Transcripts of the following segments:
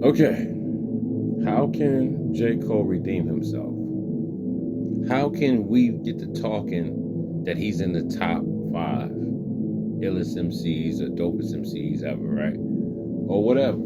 Okay. How can J. Cole redeem himself? How can we get to talking that he's in the top 5 illest MCs or dopest MCs ever, right? Or whatever.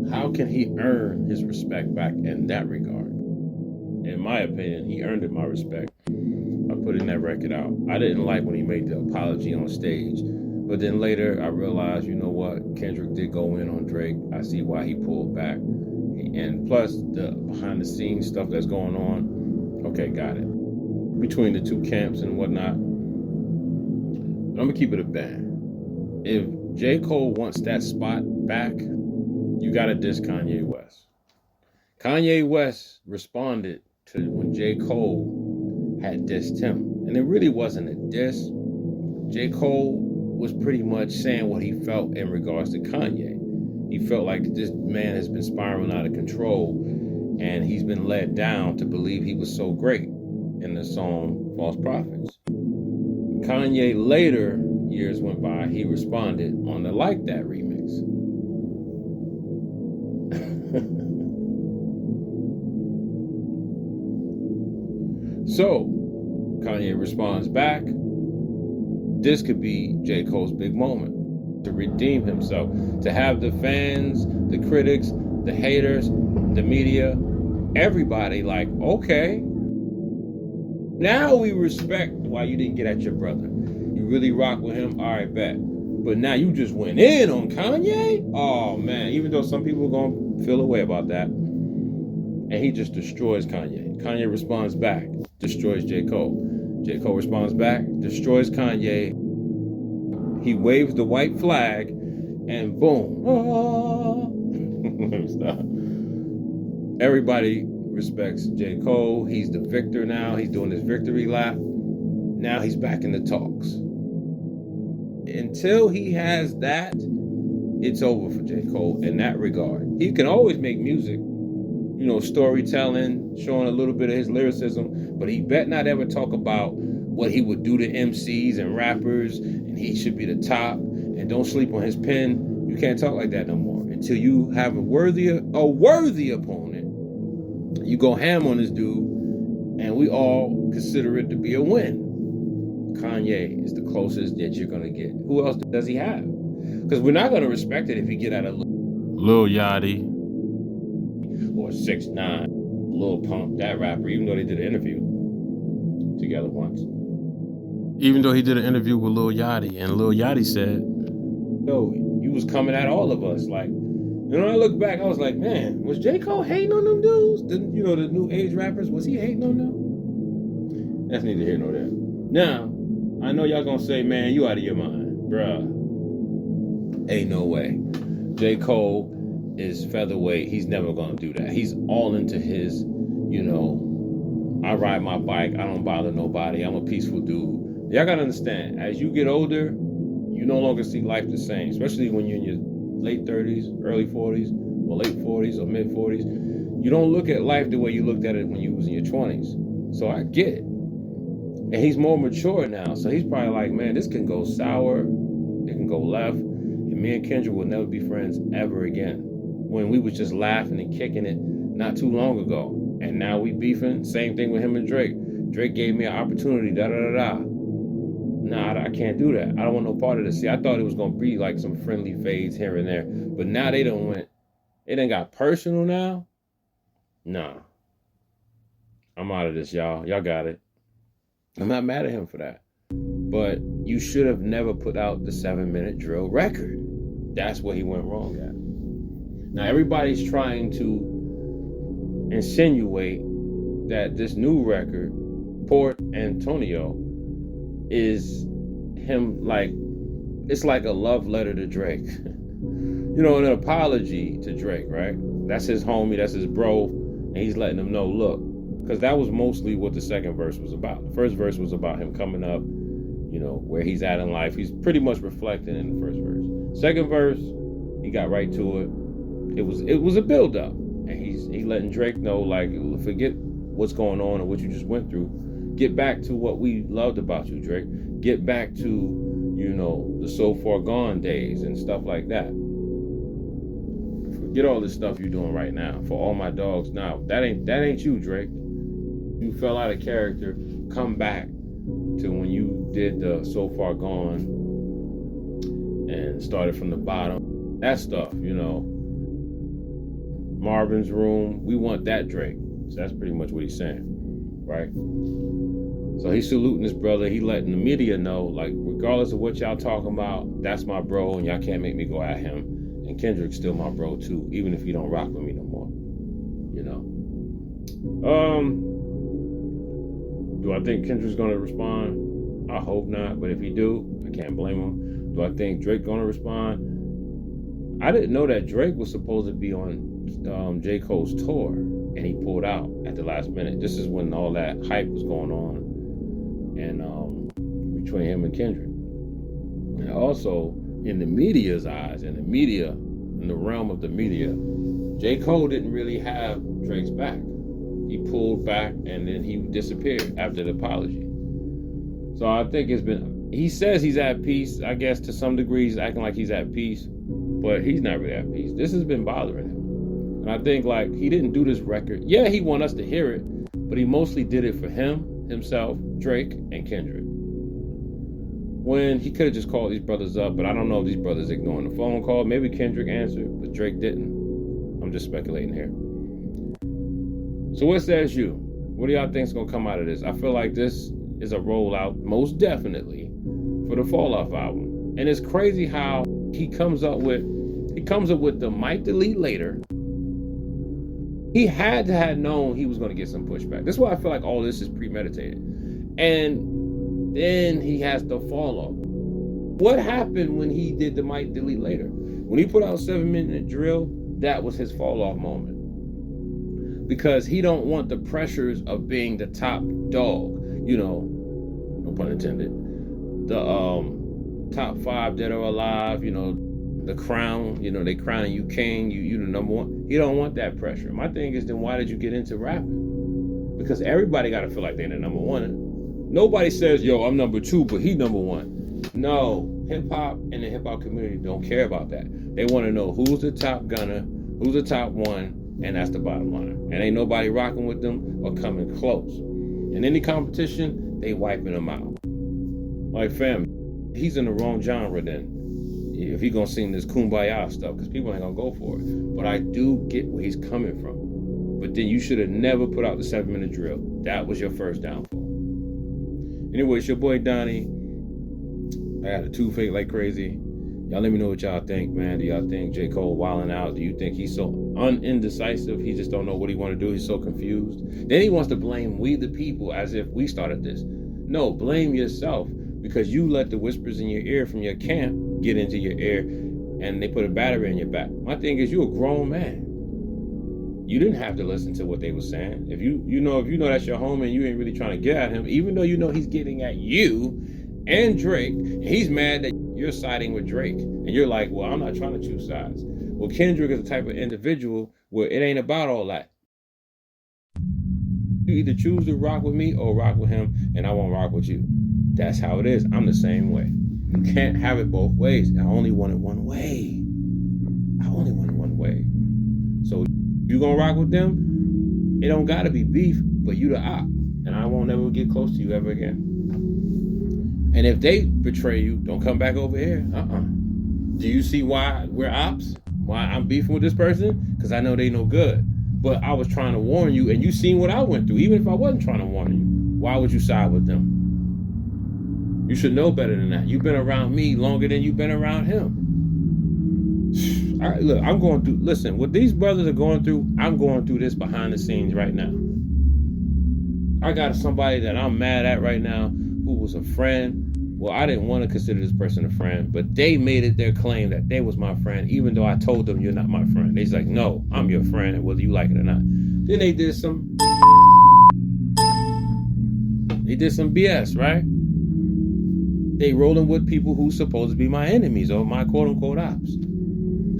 How can he earn his respect back in that regard? In my opinion, he earned it my respect by putting that record out. I didn't like when he made the apology on stage, but then later I realized, you know what? Kendrick did go in on Drake. I see why he pulled back. And plus the behind the scenes stuff that's going on. Okay, got it. Between the two camps and whatnot. But I'm gonna keep it a band. If J. Cole wants that spot back, you gotta diss Kanye West. Kanye West responded to when J. Cole had dissed him. And it really wasn't a diss. J. Cole was pretty much saying what he felt in regards to Kanye. He felt like this man has been spiraling out of control and he's been led down to believe he was so great in the song False Prophets. Kanye later, years went by, he responded on the Like That remix. So, Kanye responds back. This could be J. Cole's big moment to redeem himself, to have the fans, the critics, the haters, the media, everybody like, okay, now we respect why you didn't get at your brother. You really rock with him, all right, bet. But now you just went in on Kanye? Oh, man, even though some people are going to feel a way about that. And he just destroys Kanye. Kanye responds back, destroys J. Cole. J. Cole responds back, destroys Kanye. He waves the white flag, and boom. Stop. Everybody respects J. Cole. He's the victor now. He's doing his victory lap. Now he's back in the talks. Until he has that, it's over for J. Cole in that regard. He can always make music, storytelling, showing a little bit of his lyricism, but he bet not ever talk about what he would do to MCs and rappers, and he should be the top, and don't sleep on his pen. You can't talk like that no more. Until you have a worthy opponent, you go ham on this dude, and we all consider it to be a win. Kanye is the closest that you're gonna get. Who else does he have? Because we're not gonna respect it if he get out of Lil Yachty or 6ix9ine, Lil Pump, that rapper. Even though they did an interview together once. Even though he did an interview with Lil Yachty, and Lil Yachty said, "Yo, you was coming at all of us." Like, I look back, I was like, man, was J. Cole hating on them dudes? The new age rappers, was he hating on them? That's neither here nor there. Now, I know y'all gonna say, man, you out of your mind. Bruh. Ain't no way. J. Cole is featherweight. He's never gonna do that. He's all into his, I ride my bike. I don't bother nobody. I'm a peaceful dude. Y'all gotta understand, as you get older, you no longer see life the same, especially when you're in your late 30s, early 40s, or late 40s, or mid 40s. You don't look at life the way you looked at it when you was in your 20s. So I get it. And he's more mature now, so he's probably like, man, this can go sour, it can go left, and me and Kendrick will never be friends ever again. When we was just laughing and kicking it not too long ago, and now we beefing. Same thing with him and Drake. Drake gave me an opportunity, da-da-da-da. Nah, I can't do that. I don't want no part of this. See, I thought it was going to be like some friendly fades here and there. But now they done got personal now. Nah. I'm out of this, y'all. Y'all got it. I'm not mad at him for that. But you should have never put out the 7-minute drill record. That's where he went wrong at. Now, everybody's trying to insinuate that this new record, Port Antonio, is him it's like a love letter to Drake. An apology to Drake, right? That's his homie, that's his bro, and he's letting him know, look, because that was mostly what the second verse was about. The first verse was about him coming up, where he's at in life. He's pretty much reflecting in the first verse. Second verse, he got right to it. It was a build up, and he letting Drake know, like, forget what's going on and what you just went through. Get back to what we loved about you, Drake. Get back to, the So Far Gone days and stuff like that. Get all this stuff you're doing right now. For all my dogs now. That ain't you, Drake. You fell out of character. Come back to when you did the So Far Gone and started from the bottom. That stuff, Marvin's Room. We want that Drake. So that's pretty much what he's saying, right? So he's saluting his brother. He letting the media know, like, regardless of what y'all talking about, that's my bro, and y'all can't make me go at him. And Kendrick's still my bro too, even if he don't rock with me no more. Do I think Kendrick's gonna respond? I hope not, but if he do, I can't blame him. Do I think Drake gonna respond? I didn't know that Drake was supposed to be on J. Cole's tour, and he pulled out at the last minute. This is when all that hype was going on, and between him and Kendrick. And also, in the media's eyes, in the realm of the media, J. Cole didn't really have Drake's back. He pulled back and then he disappeared after the apology. So I think he says he's at peace. I guess to some degree he's acting like he's at peace, but he's not really at peace. This has been bothering him. And I think like he didn't do this record. Yeah, he want us to hear it, but he mostly did it for himself, Drake, and Kendrick. When he could have just called these brothers up, but I don't know if these brothers ignoring the phone call. Maybe Kendrick answered, but Drake didn't. I'm just speculating here. So what says you? What do y'all think is going to come out of this? I feel like this is a rollout, most definitely, for the Fall Off album. And it's crazy how he comes up with the Might Delete Later. He had to have known he was going to get some pushback. That's why I feel like all this is premeditated. And then he has the Fall Off. What happened when he did the Might Delete Later? When he put out 7 Minute Drill, that was his fall off moment. Because he don't want the pressures of being the top dog, no pun intended, the top 5 dead or alive, the crown, they crowning you king, you the number one. He don't want that pressure. My thing is, then why did you get into rapping? Because everybody got to feel like they're the number one. Nobody says, yo, I'm number 2, but he number 1. No, hip hop and the hip hop community don't care about that. They want to know who's the top gunner, who's the top one, and that's the bottom line. And ain't nobody rocking with them or coming close. In any competition, they wiping them out. Like, fam, he's in the wrong genre then. If he gonna sing this Kumbaya stuff, because people ain't gonna go for it. But I do get where he's coming from. But then you should have never put out the 7 Minute Drill. That was your first downfall. Anyway, it's your boy Donnie. I got a toothache like crazy. Y'all let me know what y'all think, man. Do y'all think J. Cole wilding out? Do you think he's so indecisive? He just don't know what he want to do. He's so confused. Then he wants to blame we the people as if we started this. No, blame yourself, because you let the whispers in your ear from your camp get into your ear and they put a battery in your back. My thing is, you a grown man. You didn't have to listen to what they were saying. If you know that's your homie and you ain't really trying to get at him, even though he's getting at you and Drake, and he's mad that you're siding with Drake, and you're like, well, I'm not trying to choose sides. Well, Kendrick is the type of individual where it ain't about all that. You either choose to rock with me or rock with him, and I won't rock with you. That's how it is. I'm the same way. You can't have it both ways. I only want it one way. So you gonna rock with them? It don't gotta be beef, but you the op, and I won't ever get close to you ever again. And if they betray you, don't come back over here. Do you see why we're ops? Why I'm beefing with this person? Because I know they no good. But I was trying to warn you, and you seen what I went through. Even if I wasn't trying to warn you, why would you side with them? You should know better than that. You've been around me longer than you've been around him. All right, look, I'm going through, listen, what these brothers are going through, I'm going through this behind the scenes right now. I got somebody that I'm mad at right now who was a friend. Well, I didn't want to consider this person a friend, but they made it their claim that they was my friend, even though I told them you're not my friend. They's like, no, I'm your friend, whether you like it or not. Then they did some BS, right? They rolling with people who's supposed to be my enemies or my quote unquote ops.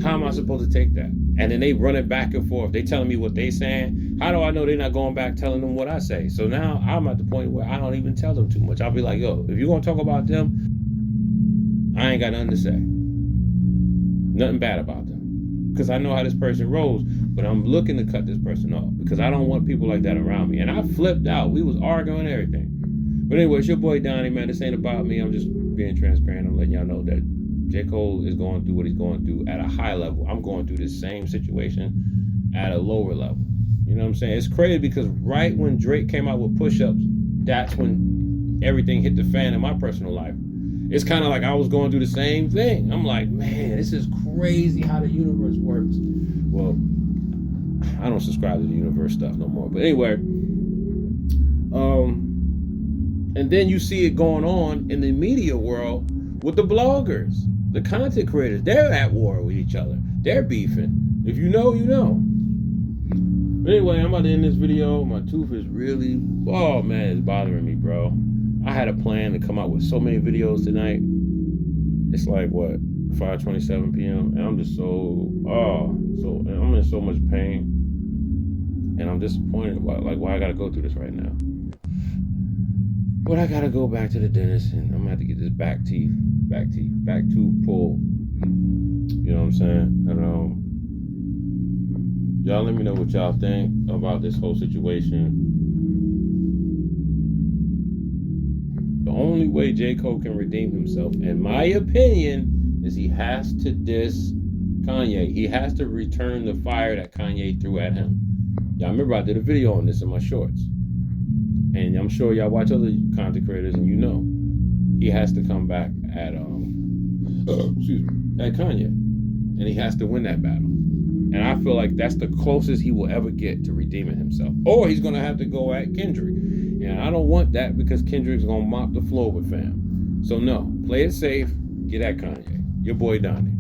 How am I supposed to take that? And then they run it back and forth. They telling me what they saying. How do I know they're not going back telling them what I say? So now I'm at the point where I don't even tell them too much. I'll be like, yo, if you're going to talk about them, I ain't got nothing to say. Nothing bad about them. because I know how this person rolls, but I'm looking to cut this person off because I don't want people like that around me. And I flipped out. We was arguing and everything. But anyway, it's your boy Donnie, man. This ain't about me. I'm just being transparent. I'm letting y'all know that J. Cole is going through what he's going through at a high level. I'm going through this same situation at a lower level. You know what I'm saying? It's crazy because right when Drake came out with Push-Ups, that's when everything hit the fan in my personal life. It's kind of like I was going through the same thing. I'm like, man, this is crazy how the universe works. Well, I don't subscribe to the universe stuff no more. But anyway, and then you see it going on in the media world with the bloggers, the content creators. They're at war with each other. They're beefing. If you know, you know. But anyway, I'm about to end this video. My tooth is really, oh man, it's bothering me, bro. I had a plan to come out with so many videos tonight. It's like, what, 5:27 p.m. And I'm just I'm in so much pain. And I'm disappointed about, like, why I gotta go through this right now. But I gotta go back to the dentist and I'm gonna have to get this back tooth pulled. You know what I'm saying? And y'all let me know what y'all think about this whole situation. The only way J. Cole can redeem himself, in my opinion, is he has to diss Kanye. He has to return the fire that Kanye threw at him. Y'all remember I did a video on this in my shorts. And I'm sure y'all watch other content creators and you know. He has to come back at Kanye. And he has to win that battle. And I feel like that's the closest he will ever get to redeeming himself. Or he's going to have to go at Kendrick. And I don't want that because Kendrick's going to mop the floor with fam. So no, play it safe. Get at Kanye. Your boy Donnie.